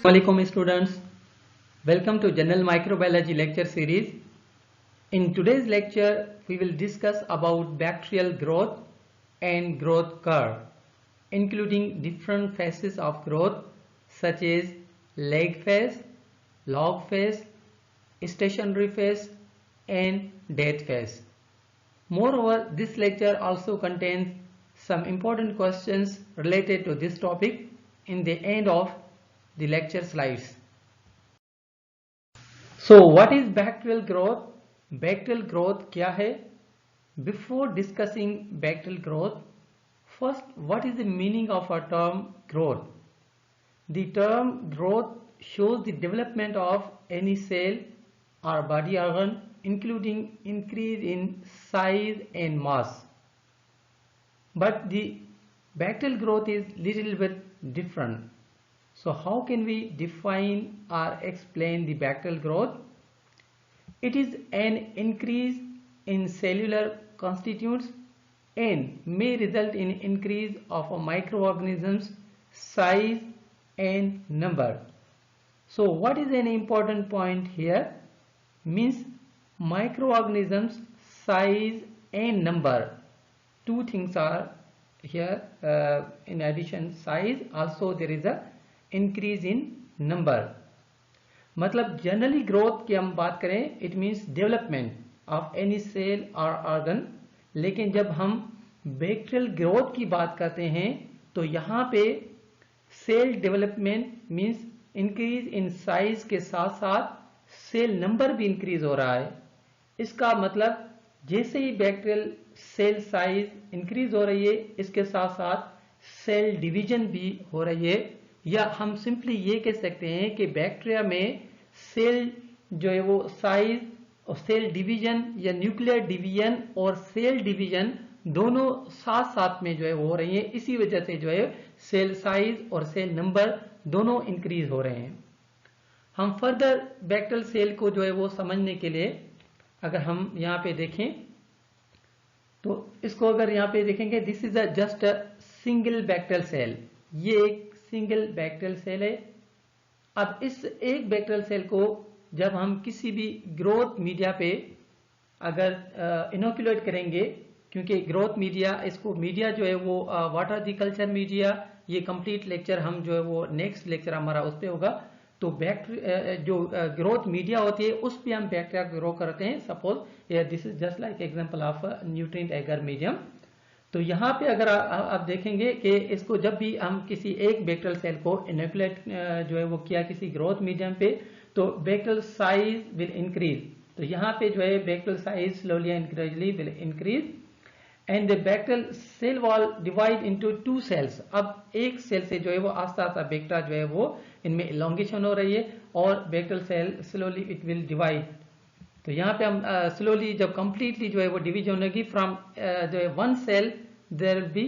Assalamualaikum students, welcome to General Microbiology lecture series. In today's lecture, we will discuss about bacterial growth and growth curve, including different phases of growth such as lag phase, log phase, stationary phase and death phase. Moreover, this lecture also contains some important questions related to this topic in the end of the lecture slides. So what is bacterial growth? Bacterial growth क्या है? Before discussing bacterial growth, first what is the meaning of a term growth? The term growth shows the development of any cell or body organ, including increase in size and mass. But the bacterial growth is little bit different. So how can we define or explain the bacterial growth? It is an increase in cellular constituents and may result in increase of a microorganisms size and number. So what is an important point here? Means microorganisms size and number. Two things are here. In addition size, also there is a increase in number. मतलब generally growth की हम बात करें, it means development of any cell और organ. लेकिन जब हम bacterial growth की बात करते हैं तो यहाँ पे cell development means increase in size के साथ साथ सेल नंबर भी इंक्रीज हो रहा है. इसका मतलब जैसे ही बैक्टीरियल सेल साइज इंक्रीज हो रही है, इसके साथ साथ सेल डिवीजन भी हो रही है. या हम सिंपली ये कह सकते हैं कि बैक्टीरिया में सेल जो है वो साइज और सेल डिवीजन या न्यूक्लियर डिवीजन और सेल डिवीजन दोनों साथ साथ में जो है वो हो रही है. इसी वजह से जो है सेल साइज और सेल नंबर दोनों इंक्रीज हो रहे हैं. हम फर्दर बैक्टीरियल सेल को जो है वो समझने के लिए अगर हम यहाँ पे देखें तो इसको अगर यहाँ पे देखेंगे, this is just a single bacterial cell. ये एक सिंगल बैक्टीरियल सेल है. अब इस एक बैक्टीरियल सेल को जब हम किसी भी ग्रोथ मीडिया पे अगर इनोक्यूलेट करेंगे, क्योंकि ग्रोथ मीडिया, इसको मीडिया जो है वो what are the culture media, ये कंप्लीट लेक्चर हम जो है वो नेक्स्ट लेक्चर हमारा उस पे होगा. तो बैक्टीरिया जो ग्रोथ मीडिया होती है उस पे हम बैक्टीरिया ग्रो करते हैं. Suppose this is just like example of nutrient agar medium. तो यहाँ पे अगर आप देखेंगे कि इसको जब भी हम किसी एक बैक्टीरियल सेल को इनोक्यूलेट जो है वो किया किसी ग्रोथ मीडियम पे, तो बैक्टीरियल साइज विल इंक्रीज. तो यहाँ पे जो है bacterial size slowly and gradually will increase and the bacterial cell wall divide into two cells. अब एक सेल से जो है वो आस्ता आस्ता बैक्टीरिया जो है वो इनमें इलोंगेशन हो रही है और bacterial cell slowly it will divide. तो यहाँ पे हम स्लोली जब कंप्लीटली जो है वो डिवीजन होगी फ्रॉम जो है one cell, there will be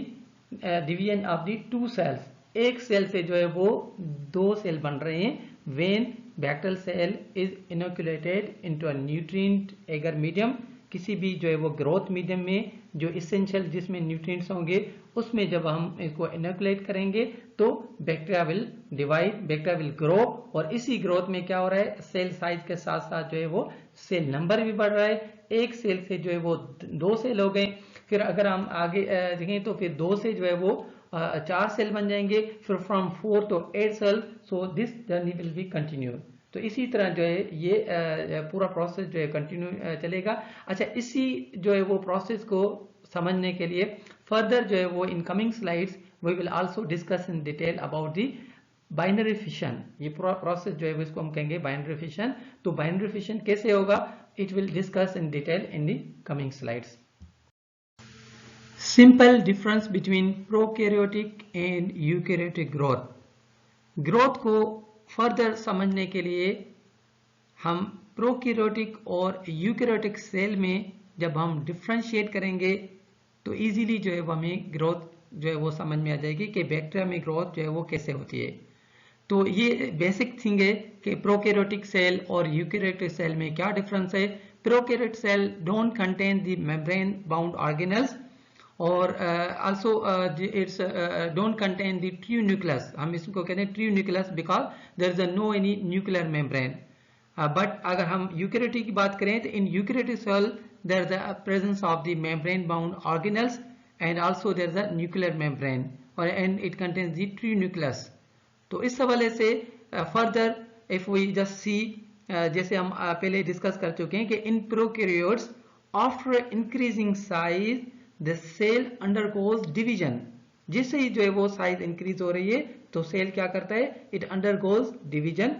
division of the two cells. एक सेल से जो है वो दो सेल बन रहे हैं when bacterial cell is inoculated into a nutrient agar medium. किसी भी जो है वो ग्रोथ मीडियम में जो इसेंशियल जिसमें न्यूट्रिएंट्स होंगे उसमें जब हम इसको इनोक्यूलेट करेंगे तो bacteria will divide, bacteria will grow. और इसी ग्रोथ में क्या हो रहा है, सेल साइज के साथ साथ जो है वो सेल नंबर भी बढ़ रहा है. एक सेल से जो है वो दो सेल हो गए, फिर अगर हम आगे देखें तो फिर दो से जो है वो चार सेल बन जाएंगे, फिर from 4 to 8 cell. So this journey will be continue. तो इसी तरह जो है ये पूरा प्रोसेस जो है कंटिन्यू चलेगा. अच्छा, इसी जो है वो प्रोसेस को समझने के लिए फर्दर जो है वो in coming slides we will also discuss in detail about the binary fission. ये पूरा प्रोसेस जो है इसको हम कहेंगे बाइनरी फिशन. तो बाइनरी फिशन कैसे होगा, it will discuss in detail in the coming slides. Simple difference between prokaryotic and eukaryotic growth. Growth को फर्दर समझने के लिए हम प्रोकैरियोटिक और यूकैरियोटिक सेल में जब हम डिफरेंशिएट करेंगे तो इजीली जो है वो हमें ग्रोथ जो है वो समझ में आ जाएगी कि बैक्टीरिया में ग्रोथ जो है वो कैसे होती है. तो ये बेसिक थिंग है कि प्रोकैरियोटिक सेल और यूकैरियोटिक सेल में क्या डिफरेंस है. prokaryote cell don't contain the membrane bound organelles, और also it's don't contain the true nucleus. हम इसको कहते हैं true nucleus because there is no any nuclear membrane. But अगर हम यूकेरियोटिक की बात करें तो in eukaryotic cell there is a presence of the membrane bound organelles and also there is a nuclear membrane and it contains the true nucleus. तो इस हवाले से further if we just see जैसे हम पहले डिस्कस कर चुके हैं कि in prokaryotes after increasing size the cell undergoes division. जिससे ही जो है वो साइज इंक्रीज हो रही है तो सेल क्या करता है, इट अंडरगोज डिवीजन.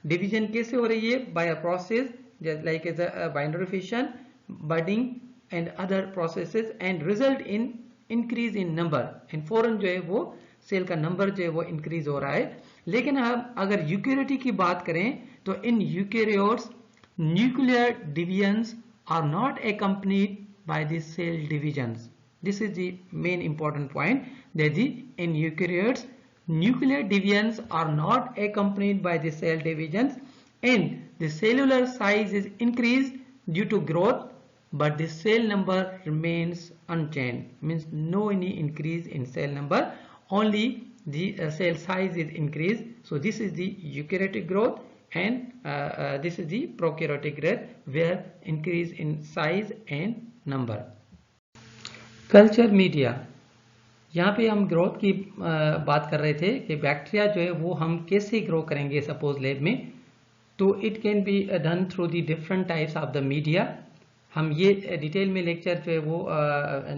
डिवीजन कैसे हो रही है, by a process like as binary fission, budding and other processes and result in increase in number. And फौरन जो है वो सेल का नंबर जो है वो इंक्रीज हो रहा है. लेकिन हम अगर यूकेरियोटिक की बात करें तो इन eukaryotes nuclear divisions are not accompanied by the cell divisions. This is the main important point, that in eukaryotes nuclear divisions are not accompanied by the cell divisions and the cellular size is increased due to growth but the cell number remains unchanged. Means no any increase in cell number, only the cell size is increased. So this is the eukaryotic growth and this is the prokaryotic growth where increase in size and number. Culture media, यहाँ पे हम growth की बात कर रहे थे कि bacteria जो है वो हम कैसे ग्रो करेंगे सपोज लैब में. तो it can be done through the different types of the media. हम ये डिटेल में लेक्चर जो है वो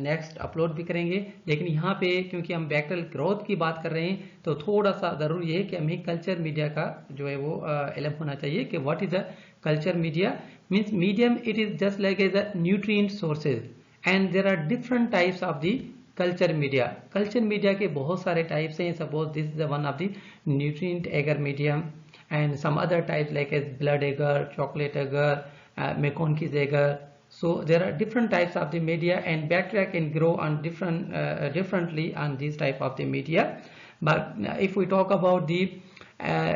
नेक्स्ट अपलोड भी करेंगे. लेकिन यहाँ पे क्योंकि हम बैक्टीरियल ग्रोथ की बात कर रहे हैं तो थोड़ा सा ज़रूरी है कि हमें कल्चर मीडिया का जो है वो इल्म होना चाहिए कि what is the culture media. Means medium, it is just like as a nutrient sources and there are different types of the culture media. Culture media के बहुत सारे types हैं. Suppose this is the one of the nutrient agar medium and some other types like as blood agar, chocolate agar, McConkey's agar. So there are different types of the media and bacteria can grow on differently on these type of the media. But if we talk about the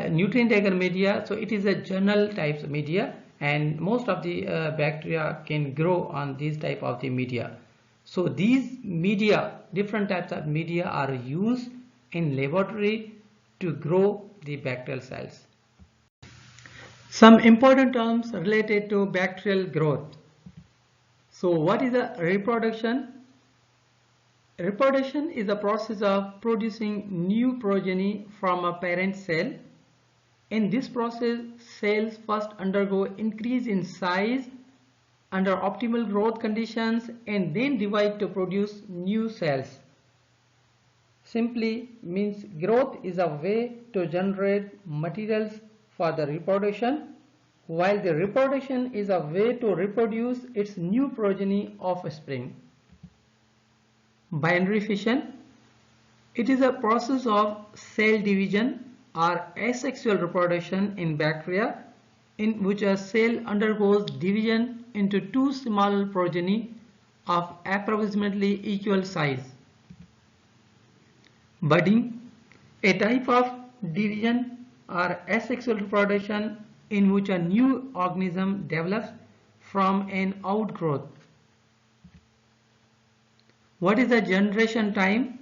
nutrient agar media, so it is a general types of media and most of the bacteria can grow on these type of the media. So these media, different types of media are used in laboratory to grow the bacterial cells. Some important terms related to bacterial growth. So what is the reproduction? Reproduction is the process of producing new progeny from a parent cell. In this process, cells first undergo increase in size under optimal growth conditions and then divide to produce new cells. Simply means growth is a way to generate materials for the reproduction, while the reproduction is a way to reproduce its new progeny offspring. Binary fission, it is a process of cell division or asexual reproduction in bacteria in which a cell undergoes division into two small progeny of approximately equal size. Budding, a type of division or asexual reproduction in which a new organism develops from an outgrowth. What is the generation time?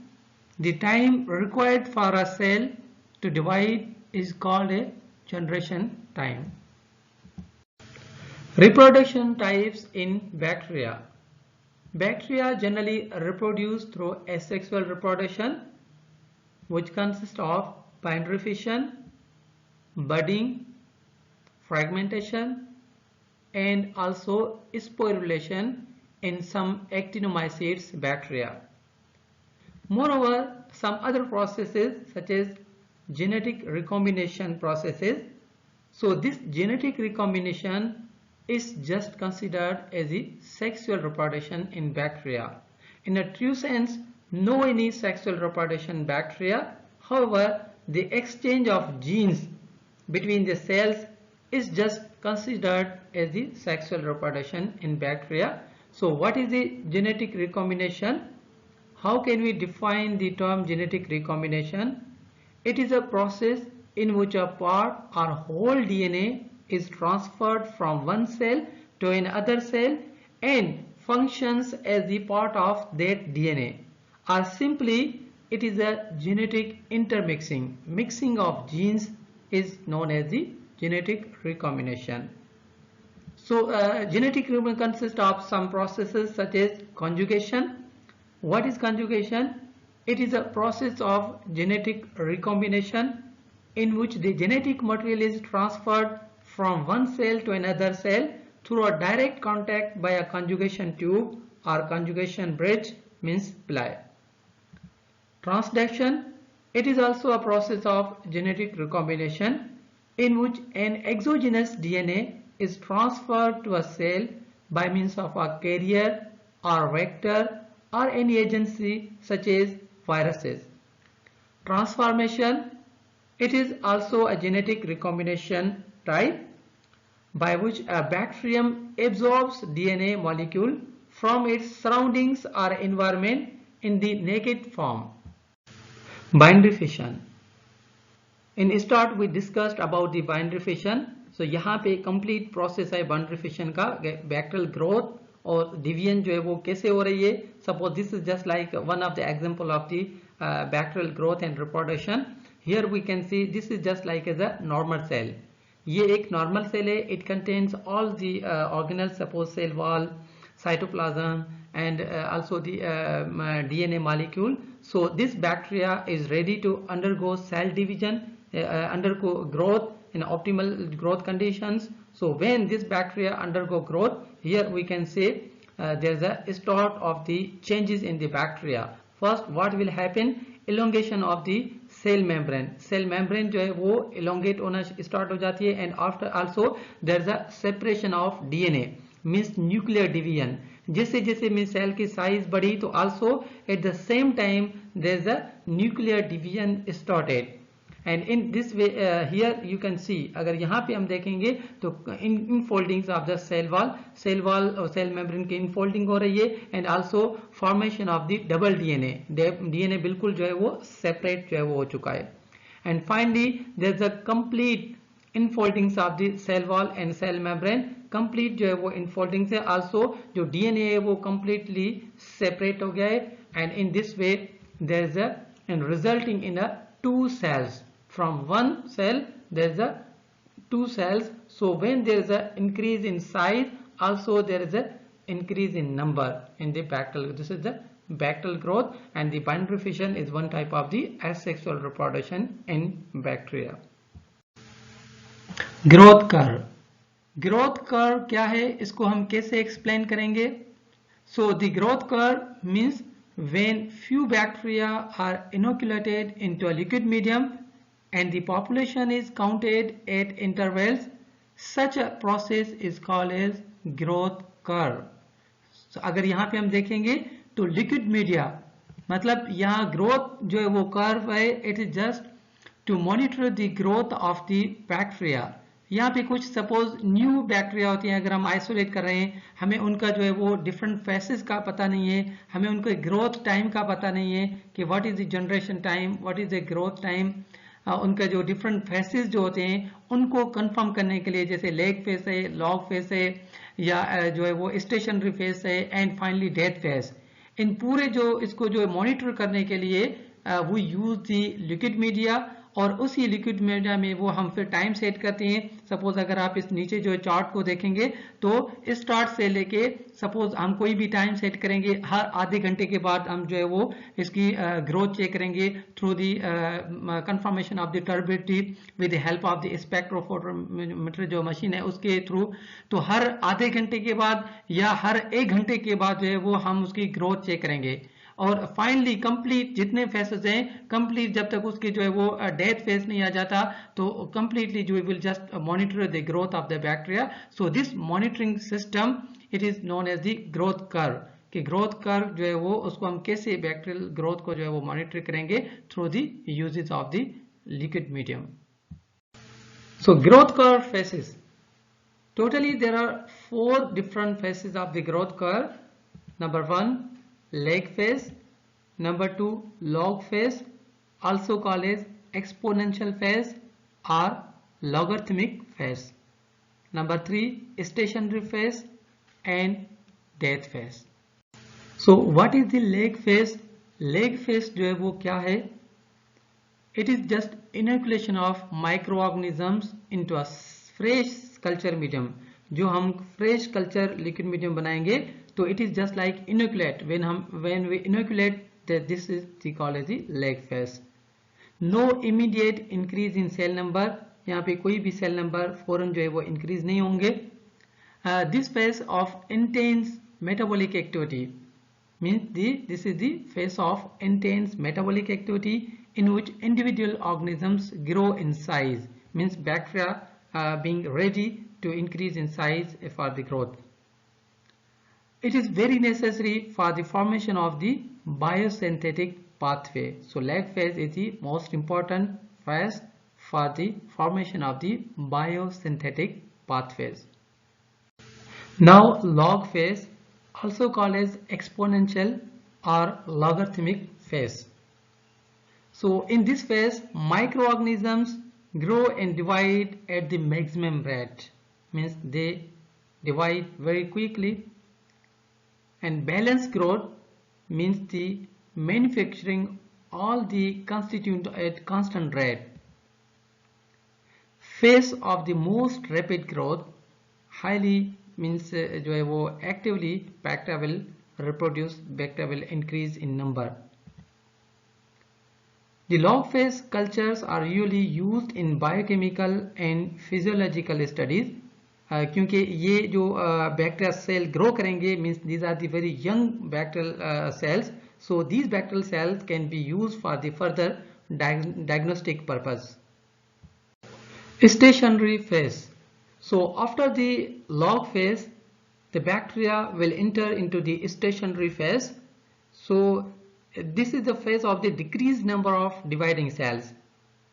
The time required for a cell to divide is called a generation time. Reproduction types in bacteria. Bacteria generally reproduce through asexual reproduction, which consists of binary fission, budding, fragmentation, and also sporulation in some actinomycetes bacteria. Moreover, some other processes such as genetic recombination processes. So this genetic recombination is just considered as a sexual reproduction in bacteria. In a true sense, no any sexual reproduction in bacteria. However, the exchange of genes between the cells is just considered as the sexual reproduction in bacteria. So what is the genetic recombination? How can we define the term genetic recombination? It is a process in which a part or whole DNA is transferred from one cell to another cell and functions as the part of that DNA, or simply it is a genetic intermixing. Mixing of genes is known as the genetic recombination. So genetic recombination consists of some processes such as conjugation. What is conjugation? It is a process of genetic recombination in which the genetic material is transferred from one cell to another cell through a direct contact by a conjugation tube or conjugation bridge, means ply. Transduction, it is also a process of genetic recombination in which an exogenous DNA is transferred to a cell by means of a carrier or vector or any agency such as viruses. Transformation, it is also a genetic recombination type by which a bacterium absorbs DNA molecule from its surroundings or environment in the naked form. Binary fission. In start we discussed about the binary fission. So यहाँ पे complete process है binary fission का, bacterial growth और division जो है वो कैसे हो रही है. Suppose this is just like one of the example of the bacterial growth and reproduction. Here we can see this is just like as a normal cell. ये एक normal cell है. It contains all the organelles, suppose cell wall, cytoplasm, and also the DNA molecule. So this bacteria is ready to undergo cell division, undergo growth in optimal growth conditions. So when this bacteria undergo growth, here we can say there is a start of the changes in the bacteria. First, what will happen? Elongation of the cell membrane. Cell membrane जो है वो elongate होना start हो जाती है, and after also there is a separation of DNA, means nuclear division. जैसे जैसे में सेल की साइज बढ़ी तो also at the same time there is a nuclear division started. And in this way here you can see, अगर यहाँ पे हम देखेंगे तो infoldings of the cell wall और cell membrane की infolding हो रही है, and also formation of the double DNA बिल्कुल जो है वो separate जो है वो हो चुका है. And finally there is a complete infoldings of the cell wall and cell membrane. Complete जो है वो infolding से also जो DNA है वो completely separate हो गया है, and in this way there is a and resulting in a two cells. From one cell there is a two cells. So when there is a increase in size, also there is a increase in number in the bacterial. This is the bacterial growth, and the binary fission is one type of the asexual reproduction in bacteria. Growth curve. Growth curve क्या है, इसको हम कैसे explain करेंगे? So the growth curve means when few bacteria are inoculated into a liquid medium and the population is counted at intervals, such a process is called as growth curve. So अगर यहाँ पे हम देखेंगे तो liquid media, मतलब यहाँ growth जो है वो curve है, it is just to monitor the growth of the bacteria. यहाँ पे कुछ सपोज न्यू बैक्टीरिया होती हैं, अगर हम आइसोलेट कर रहे हैं, हमें उनका जो है वो डिफरेंट फेसेस का पता नहीं है, हमें उनके ग्रोथ टाइम का पता नहीं है कि what is the generation time, what is the growth time. उनका जो डिफरेंट फेसेस जो होते हैं उनको कंफर्म करने के लिए, जैसे लेग फेस है, लॉग फेस है, या जो है वो स्टेशनरी फेस है, एंड फाइनली डेथ फेस. इन पूरे जो इसको जो मॉनिटर करने के लिए वो यूज दी लिक्विड मीडिया, और उसी लिक्विड मीडिया में वो हम फिर टाइम सेट करते हैं. सपोज अगर आप इस नीचे जो चार्ट को देखेंगे तो स्टार्ट से लेके सपोज हम कोई भी टाइम सेट करेंगे, हर आधे घंटे के बाद हम जो है वो इसकी ग्रोथ चेक करेंगे through the confirmation of the turbidity with the help of the spectrophotometer जो मशीन है उसके थ्रू. तो हर आधे घंटे के बाद या हर एक घंटे के बाद जो है वो हम उसकी ग्रोथ चेक करेंगे. और फाइनली कंप्लीट जितने फेसेस हैं, कंप्लीट जब तक उसके जो है वो डेथ फेज नहीं आ जाता तो कंप्लीटली जो will just monitor the growth of the bacteria. So this monitoring system it is known as the growth curve. कि ग्रोथ कर्व जो है वो उसको हम कैसे बैक्टीरियल ग्रोथ को जो है वो मॉनिटर करेंगे through the uses of the liquid medium. So growth curve faces, totally there are 4 different phases of the growth curve. Number 1, leg phase. Number 2, log phase, also called as exponential phase or logarithmic phase. Number 3, stationary phase, and death phase. So what is the lag phase? Lag phase जो है वो क्या है? It is just inoculation of microorganisms into a fresh culture medium. जो हम fresh culture liquid medium बनाएंगे तो it is just like inoculate. When we inoculate, this is called as the lag phase. No immediate increase in cell number. यहाँ पे कोई भी cell number फौरन जो है वो increase नहीं होंगे. This phase of intense metabolic activity means this is the phase of intense metabolic activity in which individual organisms grow in size, means bacteria being ready to increase in size for the growth. It is very necessary for the formation of the biosynthetic pathway. So lag phase is the most important phase for the formation of the biosynthetic pathways. Now log phase, also called as exponential or logarithmic phase. So in this phase, microorganisms grow and divide at the maximum rate, means they divide very quickly. And balanced growth means the manufacturing all the constituent at constant rate. Phase of the most rapid growth, highly means जो है वो actively bacteria will reproduce, bacteria will increase in number. The log phase cultures are usually used in biochemical and physiological studies. क्योंकि ये जो bacteria cell grow करेंगे means these are the very young bacterial cells. So these bacterial cells can be used for the further diagnostic purpose. Stationary phase. So after the log phase, the bacteria will enter into the stationary phase. So this is the phase of the decreased number of dividing cells.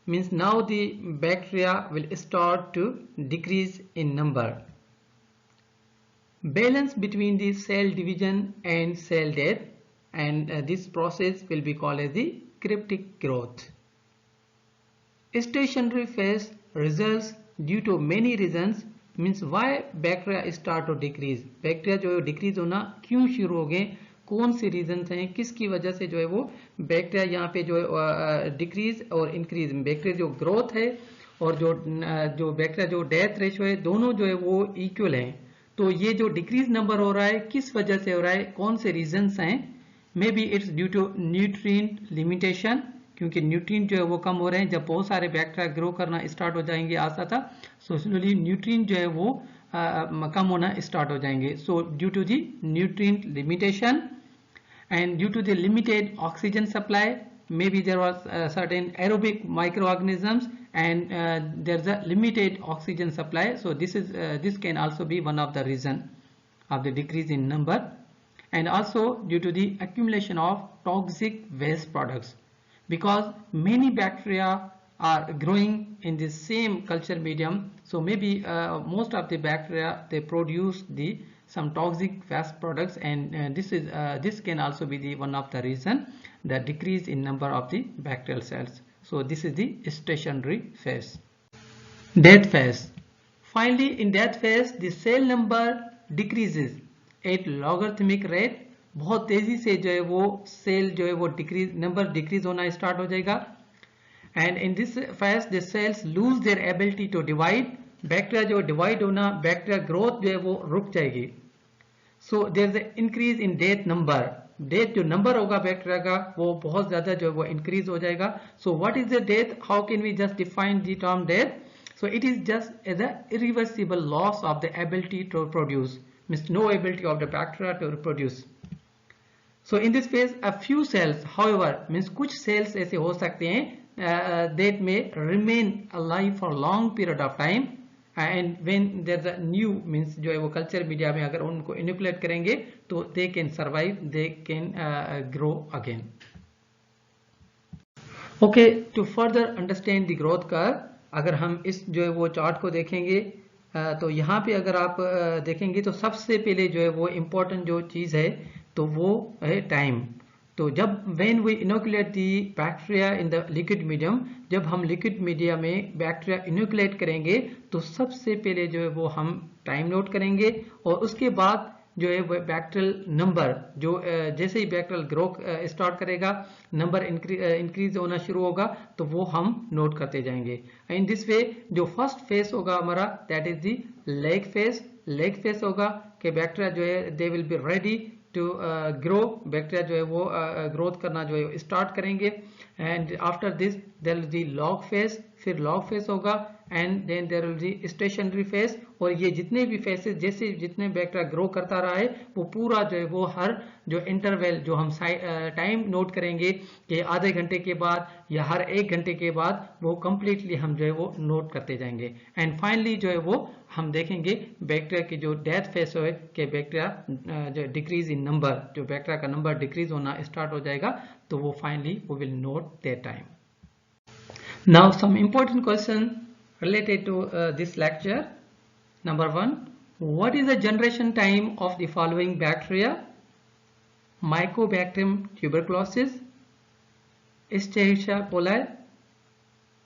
Means now the bacteria will start to decrease in number. Balance between the cell division and cell death, and this process will be called as the cryptic growth. Stationary phase results due to many reasons. Means why bacteria start to decrease. Bacteria जो decrease होना क्यों शुरू हो गए, कौन से reasons हैं, किसकी वजह से जो है वो बैक्टीरिया यहाँ पे जो है डिक्रीज और इंक्रीज, बैक्टीरिया जो ग्रोथ है और जो बैक्टीरिया जो डेथ रेशियो है दोनों जो है वो इक्वल हैं. तो ये जो डिक्रीज नंबर हो रहा है किस वजह से हो रहा है, कौन से रीजंस हैं? May be it's due to nutrient limitation, क्योंकि न्यूट्रिएंट जो है वो कम हो रहे हैं. जब बहुत सारे बैक्टीरिया ग्रो करना स्टार्ट हो जाएंगे आस्ता था, सो स्लोली न्यूट्रिएंट जो है वो कम होना स्टार्ट हो जाएंगे. So due to the nutrient limitation and due to the limited oxygen supply, maybe there was certain aerobic microorganisms and there's a limited oxygen supply. So this can also be one of the reason of the decrease in number. And also due to the accumulation of toxic waste products, because many bacteria are growing in the same culture medium. So maybe most of the bacteria, they produce some toxic waste products, and this can also be the one of the reason the decrease in number of the bacterial cells. So this is the stationary phase. Death phase. Finally in death phase the cell number decreases at logarithmic rate. बहुत तेजी से जो है वो cell जो है वो number decrease होना स्टार्ट हो जाएगा. And in this phase the cells lose their ability to divide. Bacteria जो डिवाइड होना, बैक्टीरिया ग्रोथ जो है वो रुक जाएगी. So there is increase in death number. Death जो नंबर होगा बैक्टीरिया का वो बहुत ज्यादा जो है वो इंक्रीज हो जाएगा. So what is the death? How can we just define the term death? So it is just as a irreversible loss of the ability to produce, means no ability of the bacteria to reproduce. So in this phase a few cells however, means कुछ cells ऐसे हो सकते हैं that may remain alive for long period of time, and when there's a new means जो है वो culture media में अगर उनको इनोकुलेट करेंगे तो they can survive, they can grow again. Okay, to further understand the growth curve, अगर हम इस जो है वो चार्ट को देखेंगे तो यहाँ पे अगर आप देखेंगे तो सबसे पहले जो है वो इम्पोर्टेंट जो चीज़ है तो वो है टाइम. तो जब when we inoculate the bacteria in the liquid medium, जब हम लिक्विड मीडिया में बैक्टीरिया इनोकुलेट करेंगे तो सबसे पहले जो है वो हम टाइम नोट करेंगे और उसके बाद जो है बैक्टीरियल नंबर जो जैसे ही बैक्टीरियल ग्रो स्टार्ट करेगा, नंबर इंक्रीज होना शुरू होगा, तो वो हम नोट करते जाएंगे। इन दिस वे जो फर्स्ट फेज होगा हमारा, that is the lag phase. Lag phase होगा कि बैक्टीरिया जो है they will be ready to grow, bacteria जो है वो ग्रोथ करना जो है स्टार्ट करेंगे। And after this there will be log phase, फिर लॉग फेज होगा, and then there will be stationary phase. और ये जितने भी फेजेस, जैसे जितने बैक्टीरिया ग्रो करता रहा है, वो पूरा जो है वो हर जो इंटरवल जो हम टाइम नोट करेंगे कि आधे घंटे के बाद या हर 1 घंटे के बाद, वो कंप्लीटली हम जो है वो नोट करते जाएंगे। एंड फाइनली जो है वो हम देखेंगे बैक्टीरिया की जो डेथ फेज है कि बैक्टीरिया जो डिक्रीज इन नंबर, जो बैक्टीरिया का नंबर डिक्रीज होना स्टार्ट हो जाएगा, तो वो फाइनली वो will note their time. Now some important question related to this lecture. Number 1, what is the generation time of the following bacteria? Mycobacterium tuberculosis, Escherichia coli,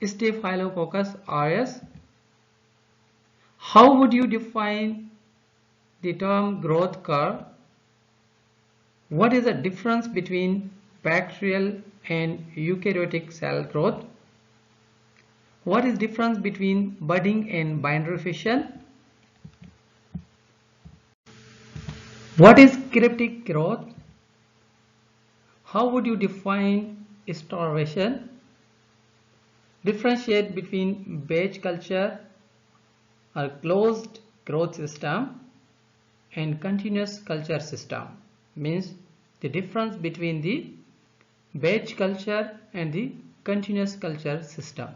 Staphylococcus aureus. How would you define the term growth curve? What is the difference between bacterial and eukaryotic cell growth? What is difference between budding and binary fission? What is cryptic growth? How would you define starvation? Differentiate between batch culture or closed growth system and continuous culture system. Means the difference between the batch culture and the continuous culture system.